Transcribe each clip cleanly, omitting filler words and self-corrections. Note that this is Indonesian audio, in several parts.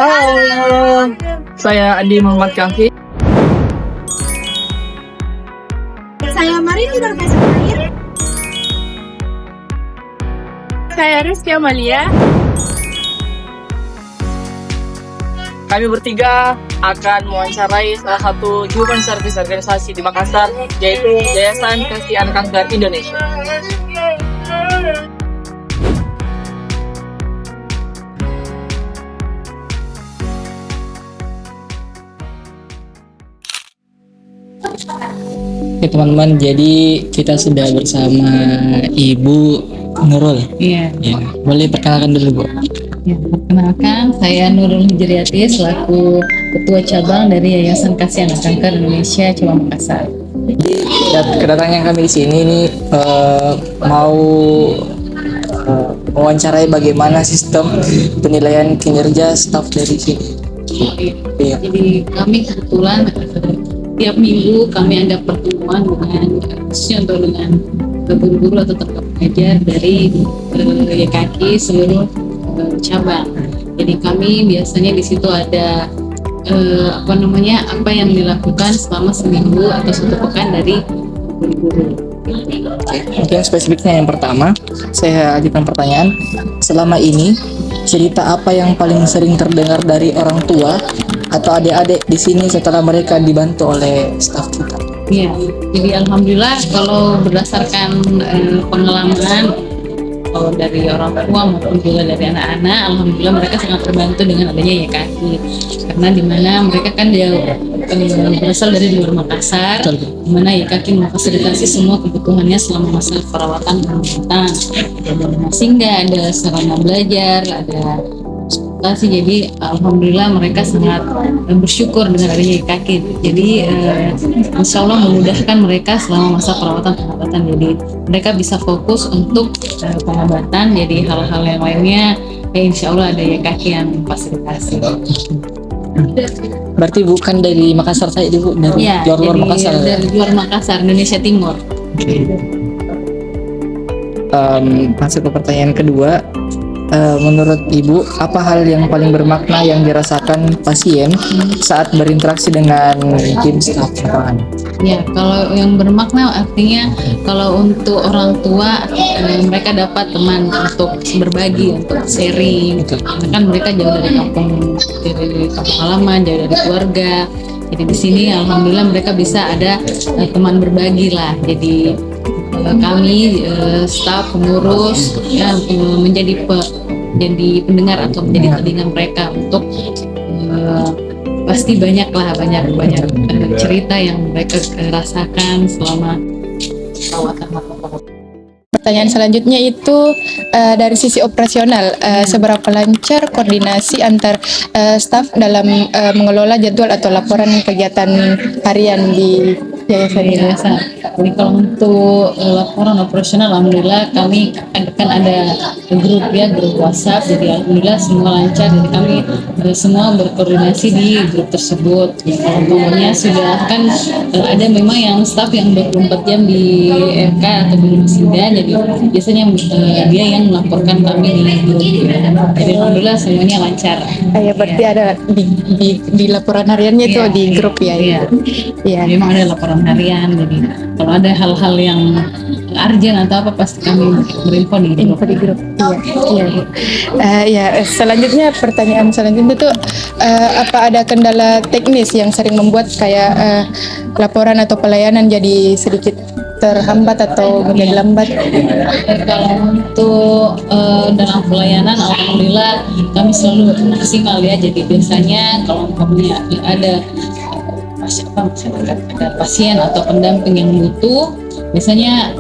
Halo, saya Andi Muhammad Kaki. Saya Marini Nurfesa Air. Saya Rizky Amalia. Kami bertiga akan mewawancarai salah satu human service organisasi di Makassar, yaitu Yayasan Kasih Anak Kanker Indonesia. Oke teman-teman, jadi kita sudah bersama Ibu Nurul. Iya. Ya, boleh perkenalkan dulu Bu. Ya, perkenalkan saya Nurul Hijriyati selaku Ketua Cabang dari Yayasan Kasih Anak Kanker Indonesia Cabang Makassar. Kedatangan kami di sini nih mau mewawancarai bagaimana sistem penilaian kinerja staf dari sini. Iya. Jadi kami kebetulan tiap minggu kami ada pertemuan dengan khususnya untuk dengan guru-guru atau tenaga pengajar dari YKK seluruh cabang. Jadi kami biasanya di situ ada apa yang dilakukan selama seminggu atau satu pekan dari guru-guru. Mungkin spesifiknya yang pertama, saya ajukan pertanyaan. Selama ini, cerita apa yang paling sering terdengar dari orang tua atau adik-adik di sini setelah mereka dibantu oleh staf kita? Iya, jadi alhamdulillah kalau berdasarkan pengalaman kalau dari orang tua maupun juga dari anak-anak, alhamdulillah mereka sangat terbantu dengan adanya YKK, karena dimana mereka kan berasal dari luar Makassar, dimana YKK memfasilitasi semua kebutuhannya selama masa perawatan pengobatan, ada rumah singgah, ada sarana belajar, ada konsultasi. Jadi alhamdulillah mereka sangat bersyukur dengan adanya YKK. Jadi insya Allah memudahkan mereka selama masa perawatan pengobatan. Jadi mereka bisa fokus untuk pengobatan. Jadi hal-hal yang lainnya insya Allah ada YKK yang fasilitasi. Berarti bukan dari Makassar saya, Bu, dari Ya, luar Makassar. Dari luar Makassar, Indonesia Timur. Masuk ke pertanyaan kedua. Menurut Ibu, apa hal yang paling bermakna yang dirasakan pasien saat berinteraksi dengan tim staf lapangan? Ya, kalau yang bermakna artinya kalau untuk orang tua mereka dapat teman untuk berbagi, untuk sharing. Karena kan mereka jauh dari kampung halaman, jauh dari keluarga. Jadi di sini alhamdulillah mereka bisa ada teman berbagi lah. Jadi kami staf pengurus ya menjadi pendengar atau menjadi telinga mereka untuk pasti banyak cerita yang mereka rasakan selama perawatan. Pertanyaan selanjutnya itu dari sisi operasional, seberapa lancar koordinasi antar staf dalam mengelola jadwal atau laporan kegiatan harian di yayasan? Jadi kalau untuk laporan operasional, alhamdulillah kami kan ada grup WhatsApp. Jadi alhamdulillah semua lancar. Jadi kami semua berkoordinasi di grup tersebut. Pokoknya sudah kan ada memang yang staf yang 24 jam di RK atau di rumah singgah. Jadi biasanya dia yang melaporkan kami di grup. Jadi alhamdulillah semuanya lancar. Ya, berarti ada di laporan hariannya itu di grup ya. Iya. Memang ada laporan harian. Jadi kalau ada hal-hal yang urgent atau apa pasti kami berinfo di grup. Iya. Selanjutnya pertanyaan selanjutnya tuh apa ada kendala teknis yang sering membuat kayak laporan atau pelayanan jadi sedikit terhambat atau menjadi lambat? Kalau untuk dalam pelayanan alhamdulillah kami selalu maksimal ya. Jadi biasanya kalau kami ada pasien atau pendamping yang butuh, biasanya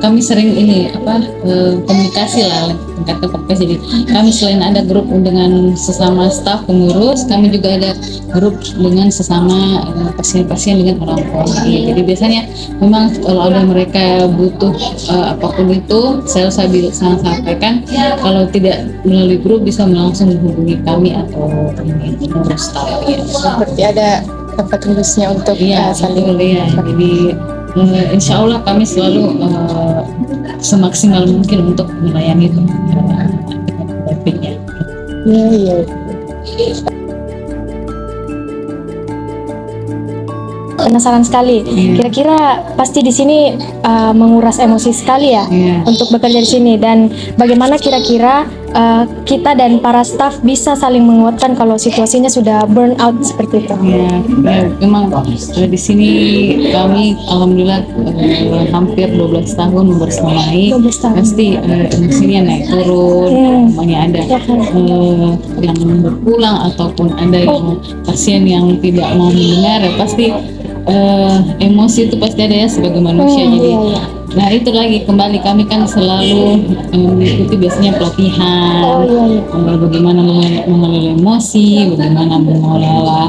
kami sering komunikasi lah, tingkat komunikasi. Jadi kami selain ada grup dengan sesama staf pengurus, kami juga ada grup dengan sesama pasien-pasien dengan orang tua. Jadi biasanya memang kalau ada mereka butuh apapun itu, saya sampaikan. Kalau tidak melalui grup bisa langsung menghubungi kami atau pengurus staf. Ya. Seperti ada tempat khususnya untuk saling Jadi insya Allah kami selalu semaksimal mungkin untuk melayani pendampingnya. Iya. penasaran sekali. Kira-kira pasti di sini menguras emosi sekali ya Iya. untuk bekerja di sini. Dan bagaimana kira-kira kita dan para staf bisa saling menguatkan kalau situasinya sudah burn out seperti itu? Ya, memang di sini kami alhamdulillah hampir 12 tahun bersamai. 12 tahun. Pasti emosinya naik turun, namanya ada yang berpulang ataupun ada yang pasien yang tidak mau mendengar, ya pasti emosi itu pasti ada ya sebagai manusia. Jadi nah itu lagi kembali kami kan selalu mengikuti biasanya pelatihan bagaimana mengelola emosi, bagaimana mengelola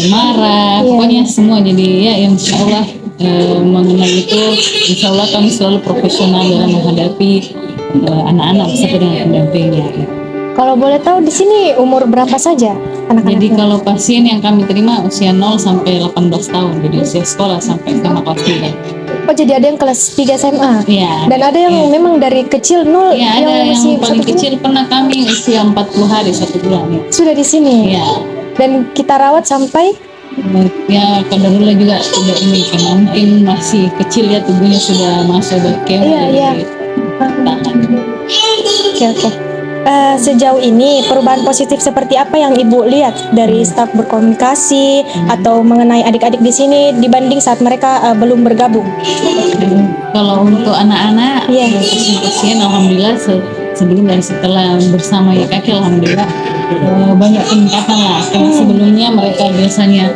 marah, pokoknya semua. Jadi ya insya Allah mengenai itu insya Allah kami selalu profesional dalam menghadapi anak-anak beserta dengan pendampingnya. Kalau boleh tahu di sini umur berapa saja anak-anak? Jadi kalau pasien yang kami terima usia 0 sampai 18 tahun, jadi usia sekolah sampai SMA kelas 3. Oh, jadi ada yang kelas 3 SMA? Iya. Dan ada yang memang dari kecil nol, Iya, ada yang masih paling 1 bulan? kecil pernah kami usia 40 hari 1 bulan ya. Sudah di sini? Iya. Dan kita rawat sampai? Ya kadarullah juga tidak ini karena mungkin masih kecil ya, tubuhnya sudah masuk berkemo. Iya. Tahan. Oke. Sejauh ini perubahan positif seperti apa yang Ibu lihat dari staf berkomunikasi atau mengenai adik-adik di sini dibanding saat mereka belum bergabung? Kalau untuk anak-anak, Iya. pasien alhamdulillah sebelum dan setelah bersama YKK alhamdulillah banyak peningkatan lah. Karena sebelumnya mereka biasanya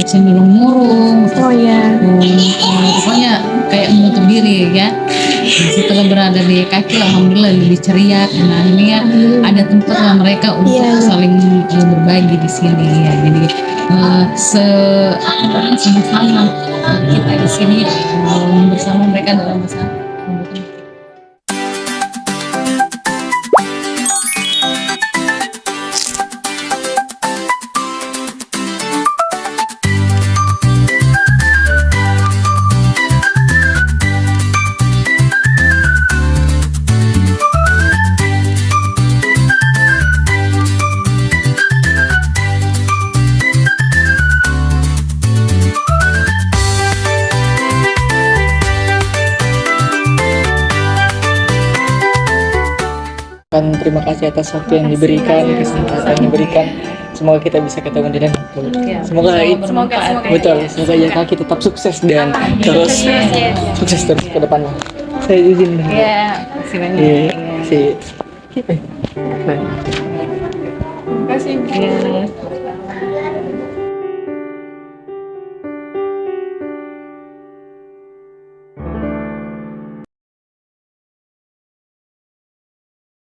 cenderung murung, Oh iya. pokoknya kayak menutup diri ya. Setelah berada di YKK alhamdulillah lebih ceria karena akhirnya ada tempat lah mereka untuk saling berbagi di sini ya. Jadi sama-sama kita di sini bersama mereka dalam masa Terima kasih atas waktu yang diberikan, kesempatan yang diberikan. Semoga kita bisa ketemu di lain waktu. Semoga betul. Semoga ya kaki tetap sukses dan terus sukses terus ke depannya. Saya izin. ya kasih banyak. Iya. Si. Terima kasih.